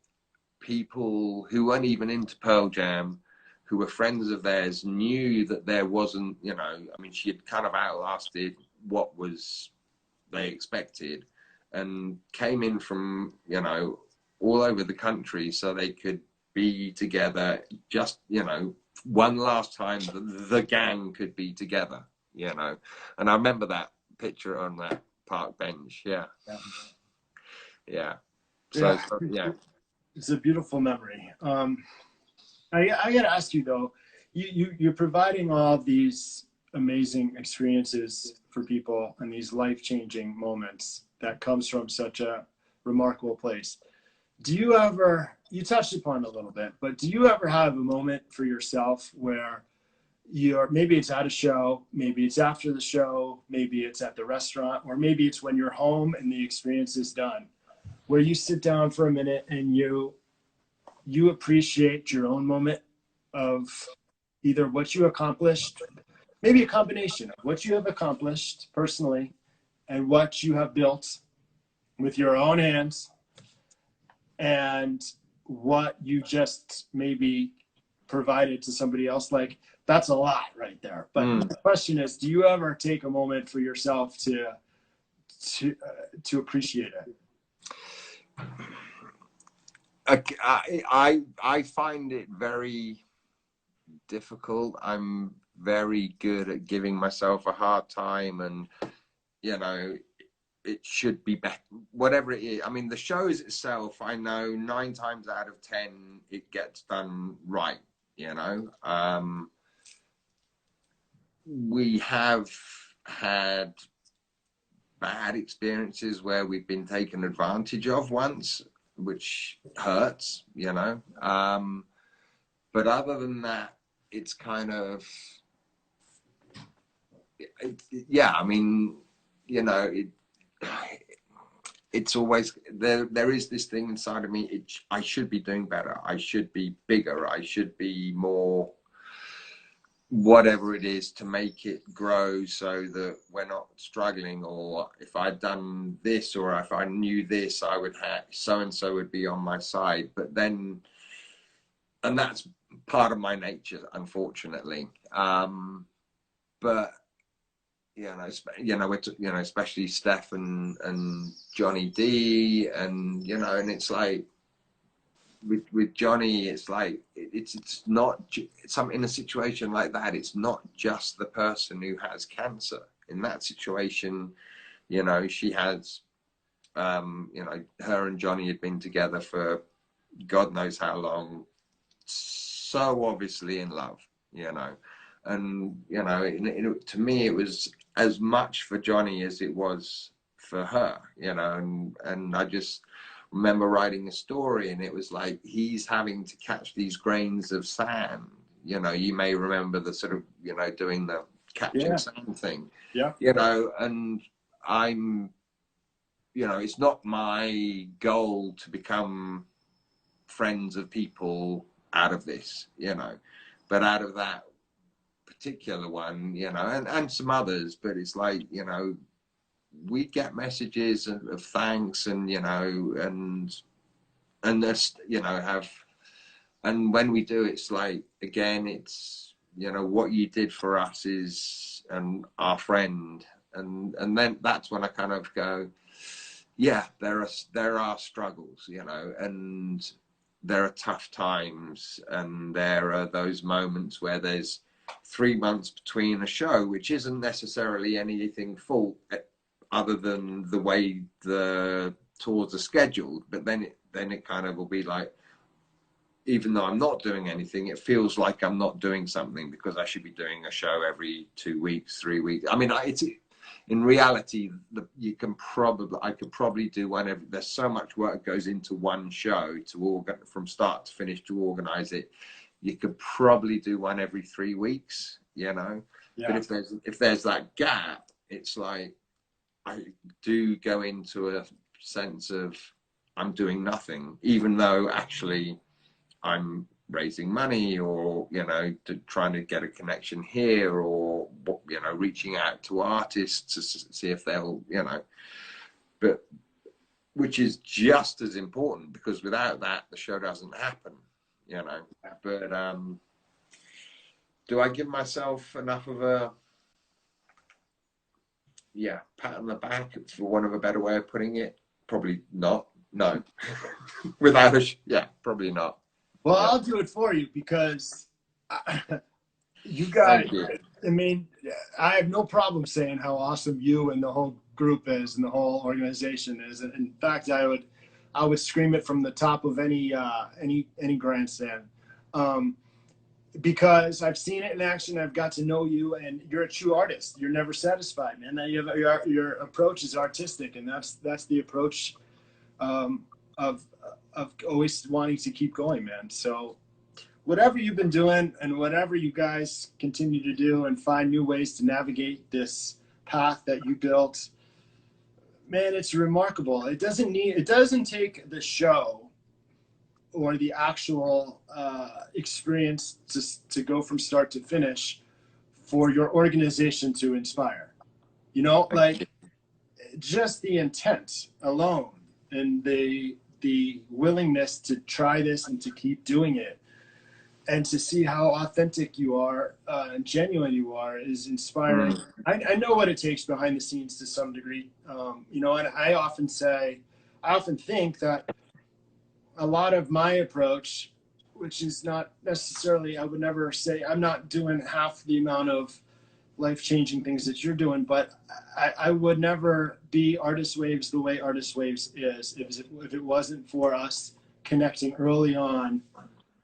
people who weren't even into Pearl Jam, who were friends of theirs, knew that there wasn't, you know, I mean, she had kind of outlasted what was they expected, and came in from, you know, all over the country so they could be together, just, you know, one last time the gang could be together, you know. And I remember that picture on that park bench. Yeah. Yeah. So yeah. It's a beautiful memory. I gotta ask you though, you're providing all these amazing experiences for people and these life-changing moments that comes from such a remarkable place. Do you ever, you touched upon it a little bit, but do you ever have a moment for yourself where you're, maybe it's at a show, maybe it's after the show, maybe it's at the restaurant, or maybe it's when you're home and the experience is done, where you sit down for a minute and you appreciate your own moment of either what you accomplished, maybe a combination of what you have accomplished personally and what you have built with your own hands, and what you just maybe provided to somebody else. Like, that's a lot right there. But the question is, do you ever take a moment for yourself to appreciate it? I find it very difficult. I'm very good at giving myself a hard time, and, you know, it should be better, whatever it is. I mean, the shows itself, I know 9 times out of 10 it gets done right, you know. We have had bad experiences where we've been taken advantage of once, which hurts, you know. But other than that, it's kind of, yeah, I mean, you know, it's always there. There is this thing inside of me. I should be doing better. I should be bigger. I should be more, whatever it is, to make it grow so that we're not struggling. Or if I'd done this, or if I knew this, I would have so and so would be on my side. But then, and that's part of my nature, unfortunately. But especially Steph and Johnny D, and, you know, and it's like with Johnny, it's like it's not some, in a situation like that, it's not just the person who has cancer. In that situation, you know, she has, you know, her and Johnny had been together for God knows how long, so obviously in love, you know. And, you know, to me, it was as much for Johnny as it was for her, you know. And I just remember writing a story, and it was like he's having to catch these grains of sand. You know, you may remember the sort of, you know, doing the catching sand thing. Yeah. You know, and I'm, you know, it's not my goal to become friends of people out of this, you know, but out of that particular one, you know, and some others. But it's like, you know, we get messages of thanks, and, you know, and this, you know, have, and when we do, it's like, again, it's, you know, what you did for us is, and our friend, and then that's when I kind of go, yeah, there are struggles, you know, and there are tough times, and there are those moments where there's 3 months between a show, which isn't necessarily anything fault other than the way the tours are scheduled. But then it kind of will be like, even though I'm not doing anything, it feels like I'm not doing something, because I should be doing a show every 2 weeks, 3 weeks. I mean, it's, in reality, I could probably do one every, there's so much work goes into one show from start to finish to organize it. You could probably do one every 3 weeks, you know. Yeah. But if there's that gap, it's like I do go into a sense of I'm doing nothing, even though actually I'm raising money, or, you know, trying to get a connection here, or, you know, reaching out to artists to see if they'll, you know, but which is just as important, because without that, the show doesn't happen, you know. But do I give myself enough of a, yeah, pat on the back, for want of a better way of putting it? Probably not. No. Without a, yeah, probably not. Well, Yeah. I'll do it for you, because you guys, Thank you. I mean, I have no problem saying how awesome you and the whole group is and the whole organization is. And in fact, I would scream it from the top of any grandstand, because I've seen it in action. I've got to know you, and you're a true artist. You're never satisfied, man. Your approach is artistic, and that's the approach, of always wanting to keep going, man. So whatever you've been doing, and whatever you guys continue to do and find new ways to navigate this path that you built, man, it's remarkable. It doesn't take the show or the actual experience to go from start to finish for your organization to inspire. You know, like, just the intent alone, and the willingness to try this and to keep doing it, and to see how authentic you are, and genuine you are, is inspiring. I know what it takes behind the scenes to some degree, you know, and I often think that a lot of my approach, which is not necessarily, I would never say I'm not doing half the amount of life-changing things that you're doing, but I would never be Artist Waves the way Artist Waves is if it wasn't for us connecting early on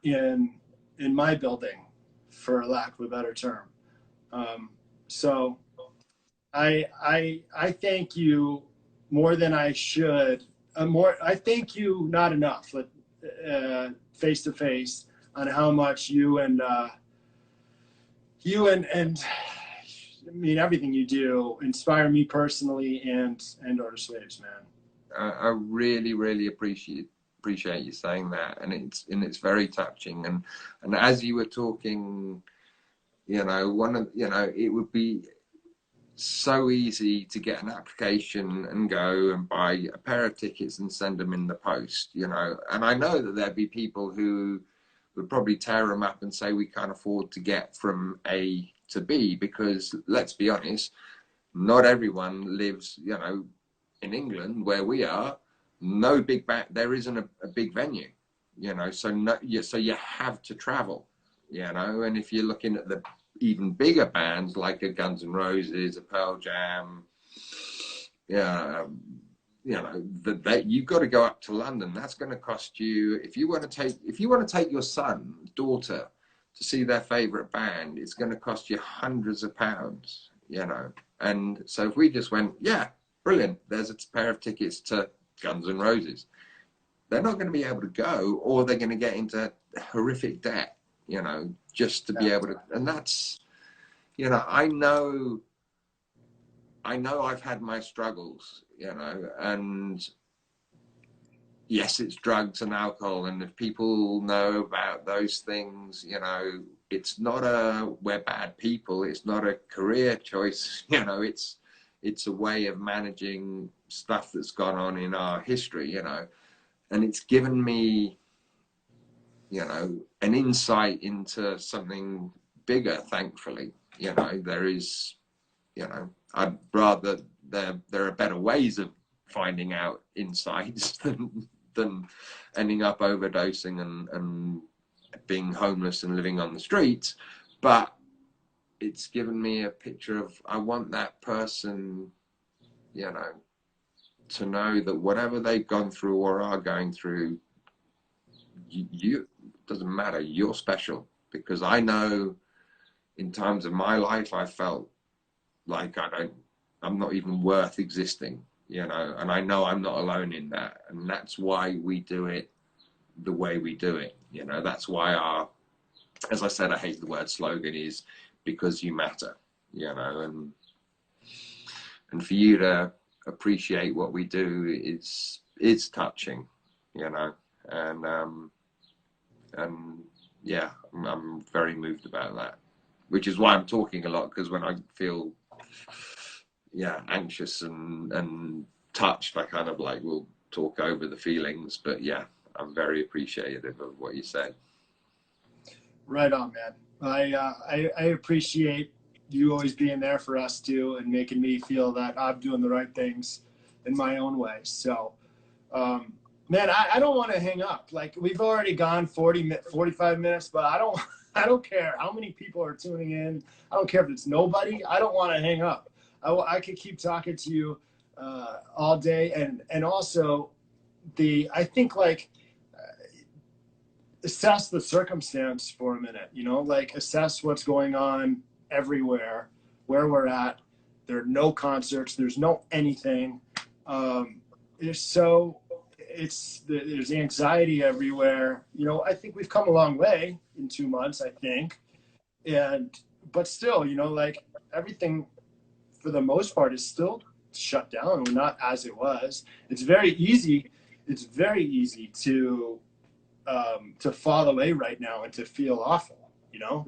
in my building, for lack of a better term. So I thank you more than I should. I thank you not enough, face to face, on how much you and I mean, everything you do inspire me personally, and Artist Waves, man. I really, really appreciate you saying that, and it's very touching. And as you were talking, you know, it would be so easy to get an application and go and buy a pair of tickets and send them in the post, you know. And I know that there'd be people who would probably tear them up and say we can't afford to get from A to B, because let's be honest, not everyone lives, you know, in England where we are. No big there isn't a big venue, you know, so you have to travel, you know. And if you're looking at the even bigger bands like a Guns N' Roses, a Pearl Jam, yeah, you know, that you've got to go up to London. That's going to cost you, if you want to take your son, daughter to see their favorite band, it's going to cost you hundreds of pounds, you know. And so if we just went, yeah, brilliant, there's a pair of tickets to Guns N' Roses, they're not going to be able to go, or they're going to get into horrific debt, you know, just to be able to. And that's, you know, I know I've had my struggles, you know, and yes, it's drugs and alcohol, and if people know about those things, you know, it's not we're bad people, it's not a career choice, you know, it's a way of managing stuff that's gone on in our history, you know. And it's given me, you know, an insight into something bigger, thankfully. You know, there is, you know, I'd rather there are better ways of finding out insights than ending up overdosing and being homeless and living on the streets. But it's given me a picture of, I want that person, you know, to know that whatever they've gone through or are going through, you doesn't matter, you're special. Because I know in times of my life I felt like I'm not even worth existing, you know, and I know I'm not alone in that. And that's why we do it the way we do it, you know. That's why our, as I said, I hate the word slogan, is because you matter, you know. And for you to appreciate what we do is touching, you know. And And yeah, I'm very moved about that, which is why I'm talking a lot, because when I feel anxious and touched, I kind of like will talk over the feelings. But yeah, I'm very appreciative of what you said. Right on, man. I appreciate you always being there for us too, and making me feel that I'm doing the right things in my own way. So, man, I don't want to hang up. Like, we've already gone 45 minutes, but I don't care how many people are tuning in. I don't care if it's nobody. I don't want to hang up. I could keep talking to you all day, and also I think, like, assess the circumstance for a minute, you know, like assess what's going on everywhere, where we're at. There are no concerts, there's no anything. There's anxiety everywhere. You know, I think we've come a long way in 2 months, I think. But still, you know, like, everything for the most part is still shut down. We're not as it was. It's very easy to fall away right now and to feel awful, you know?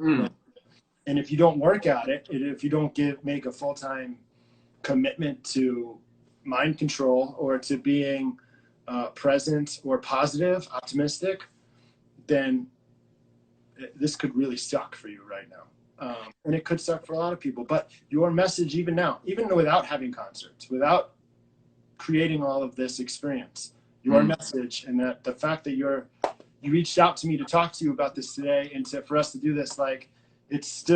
And if you don't work at it, if you don't make a full-time commitment to mind control or to being present or positive, optimistic, then this could really suck for you right now. And it could suck for a lot of people. But your message, even now, even without having concerts, without creating all of this experience, your message, and that the fact that you reached out to me to talk to you about this today, and for us to do this, like, it's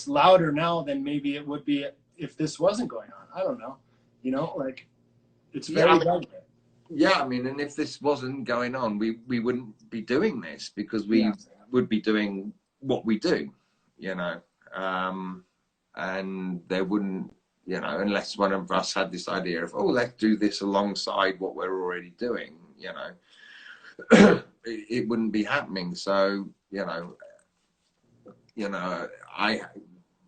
louder now than maybe it would be if this wasn't going on. I don't know, you know, like, it's very relevant. Yeah, I mean, and if this wasn't going on, we wouldn't be doing this, because we would be doing what we do, you know, and there wouldn't, you know, unless one of us had this idea of, oh, let's do this alongside what we're already doing, you know, it wouldn't be happening. So, you know,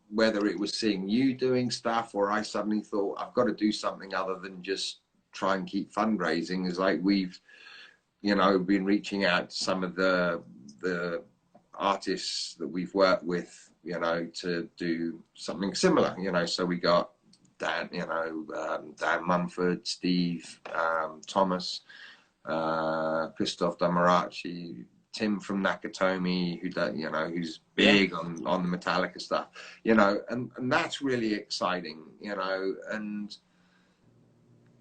whether it was seeing you doing stuff, or I suddenly thought I've got to do something other than just try and keep fundraising, is like, we've, you know, been reaching out to some of the artists that we've worked with, you know, to do something similar, you know. So we got Dan, you know, Dan Mumford, Steve, Thomas, Christoph Damarachi, Tim from Nakatomi, who's big on the Metallica stuff, you know, and that's really exciting, you know. And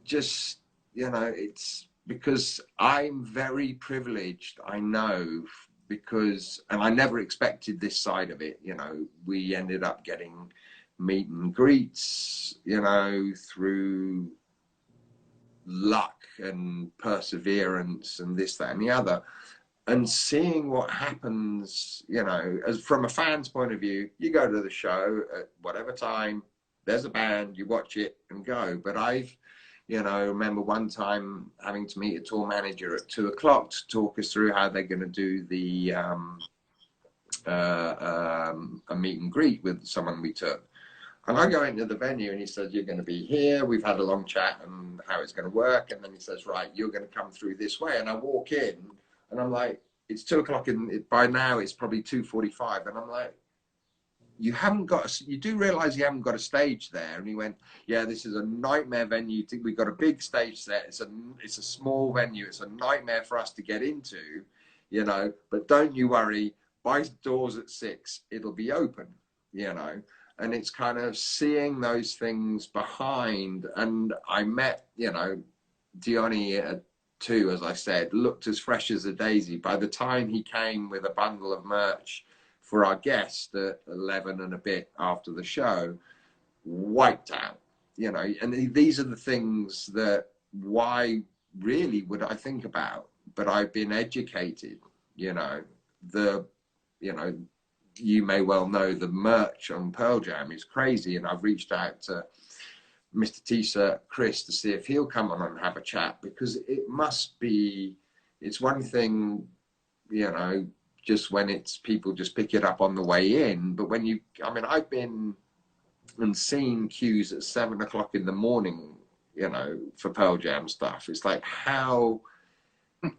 just, you know, it's because I'm very privileged, I know, and I never expected this side of it, you know. We ended up getting meet and greets, you know, through luck and perseverance and this, that, and the other. And seeing what happens, you know, as from a fan's point of view, you go to the show at whatever time, there's a band, you watch it and go. But you know, remember one time having to meet a tour manager at 2 o'clock to talk us through how they're going to do the a meet and greet with someone we took. And I go into the venue and he says, you're going to be here. We've had a long chat and how it's going to work. And then he says, right, you're going to come through this way. And I walk in and I'm like, it's 2 o'clock, and by now it's probably 2:45. And I'm like, you do realize you haven't got a stage there? And he went, yeah, this is a nightmare venue. We've got a big stage set. It's a small venue. It's a nightmare for us to get into, you know, but don't you worry, by doors at 6, it'll be open, you know. And it's kind of seeing those things behind. And I met, you know, Diony at 2, as I said, looked as fresh as a daisy. By the time he came with a bundle of merch for our guest at 11 and a bit after the show, wiped out, you know. And these are the things that, why really would I think about? But I've been educated, you know. You may well know the merch on Pearl Jam is crazy, and I've reached out to Mr. Tisa, Chris, to see if he'll come on and have a chat, because it's one thing, you know, just when it's people just pick it up on the way in, but when I've been and seen queues at 7 o'clock in the morning, you know, for Pearl Jam stuff. It's like, how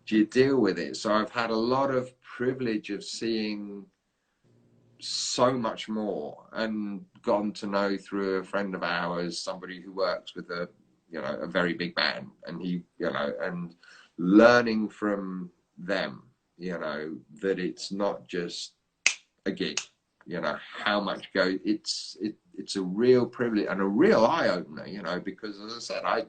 do you deal with it? So I've had a lot of privilege of seeing so much more, and gotten to know through a friend of ours somebody who works with a, you know, a very big band, and he, you know, and learning from them, you know, that it's not just a gig, you know, how much go, it's a real privilege and a real eye-opener, you know, because as I said, I,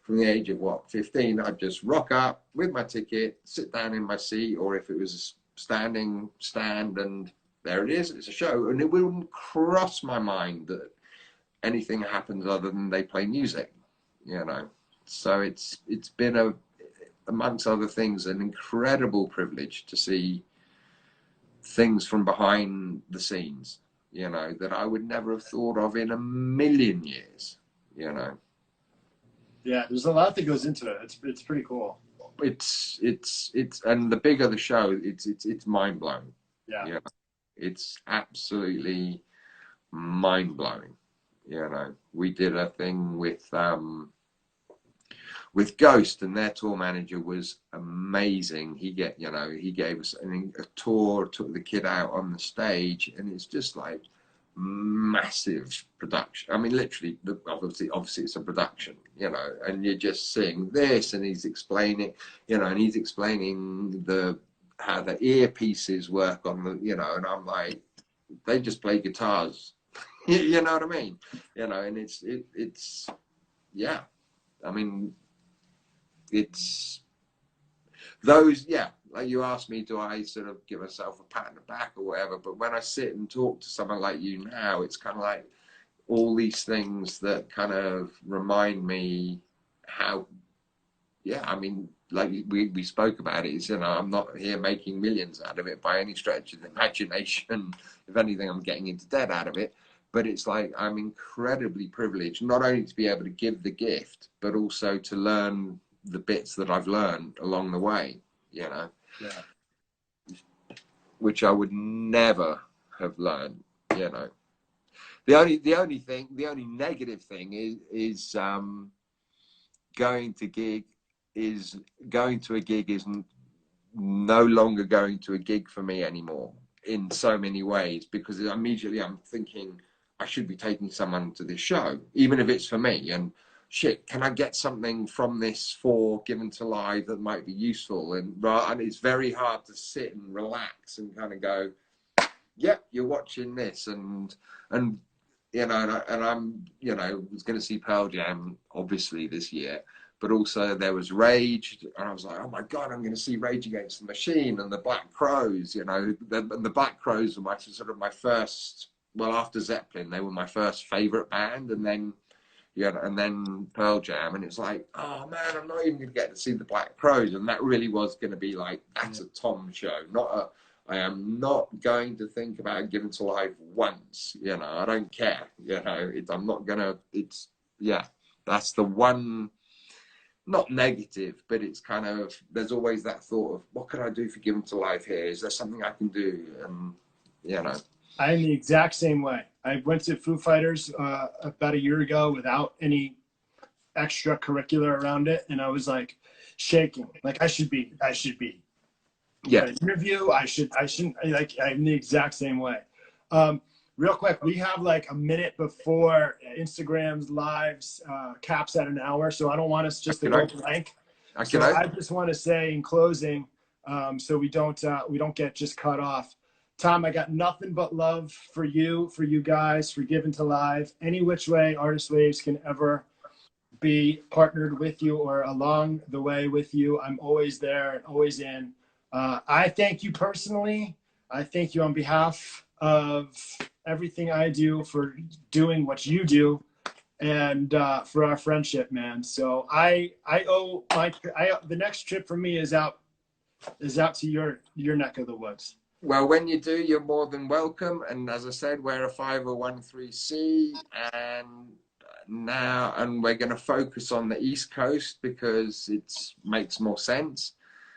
from the age of what, 15, I'd just rock up with my ticket, sit down in my seat, or if it was a standing stand, and there it is, it's a show, and it wouldn't cross my mind that anything happens other than they play music, you know. So it's been a, amongst other things, an incredible privilege to see things from behind the scenes, you know, that I would never have thought of in a million years, you know. Yeah, there's a lot that goes into it. It's pretty cool. It's and the bigger the show, it's mind blowing. Yeah. You know? It's absolutely mind blowing. You know, we did a thing with Ghost, and their tour manager was amazing. He gave us a tour, took the kid out on the stage, and it's just like massive production. I mean, literally, obviously it's a production, you know, and you're just seeing this, and he's explaining, you know, and he's explaining how the earpieces work on the, you know, and I'm like, they just play guitars, you know what I mean, you know, and it's yeah, I mean, it's those, yeah, like you asked me, do I sort of give myself a pat on the back or whatever, but when I sit and talk to someone like you now, it's kind of like all these things that kind of remind me how, yeah, I mean, like we spoke about it, is, you know, I'm not here making millions out of it by any stretch of the imagination. If anything, I'm getting into debt out of it. But it's like I'm incredibly privileged, not only to be able to give the gift, but also to learn the bits that I've learned along the way, you know, Yeah. which I would never have learned, you know. The only negative thing is going to a gig isn't no longer going to a gig for me anymore in so many ways, because immediately I'm thinking I should be taking someone to this show, even if it's for me, and shit, can I get something from this for Given to Live that might be useful? And it's very hard to sit and relax and kind of go, yep, you're watching this, and you know, and I'm, you know, was going to see Pearl Jam obviously this year, but also there was Rage, and I was like, oh my god, I'm going to see Rage Against the Machine and the Black Crowes, you know, the Black Crowes were my first, well, after Zeppelin, they were my first favorite band, and then, yeah, and then Pearl Jam, and it's like, oh man, I'm not even going to get to see the Black Crowes, and that really was going to be like, that's a Tom show, not a, I am not going to think about Given to Live once, you know, I don't care, you know, I'm not going to, it's, yeah, that's the one, not negative, but it's kind of, there's always that thought of, what can I do for Given to Live here? Is there something I can do? And, you know. I'm the exact same way. I went to Foo Fighters about a year ago without any extracurricular around it, and I was like shaking, like I should be Yeah. at an interview. I shouldn't, like, I'm the exact same way. Real quick, we have like a minute before Instagram's lives caps at an hour, so I don't want us just to go blank. So I just want to say in closing, so we don't get just cut off. Tom, I got nothing but love for you guys, for Given to Live. Any which way Artist Waves can ever be partnered with you or along the way with you, I'm always there and always in. I thank you personally. I thank you on behalf of everything I do for doing what you do, and for our friendship, man. So I owe the next trip for me is out to your neck of the woods. Well, when you do, you're more than welcome. And as I said, we're a 501c, and we're going to focus on the East Coast because it makes more sense.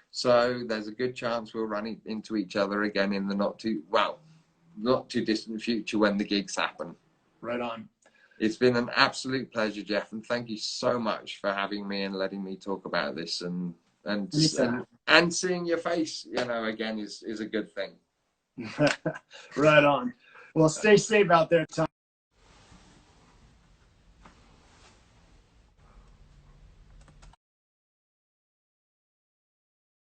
So there's a good chance we'll run into each other again in the not too distant future when the gigs happen. Right on. It's been an absolute pleasure, Jeff, and thank you so much for having me and letting me talk about this. And and Anytime. and seeing your face, you know, again is a good thing. Right on. Well, stay safe out there, Tom.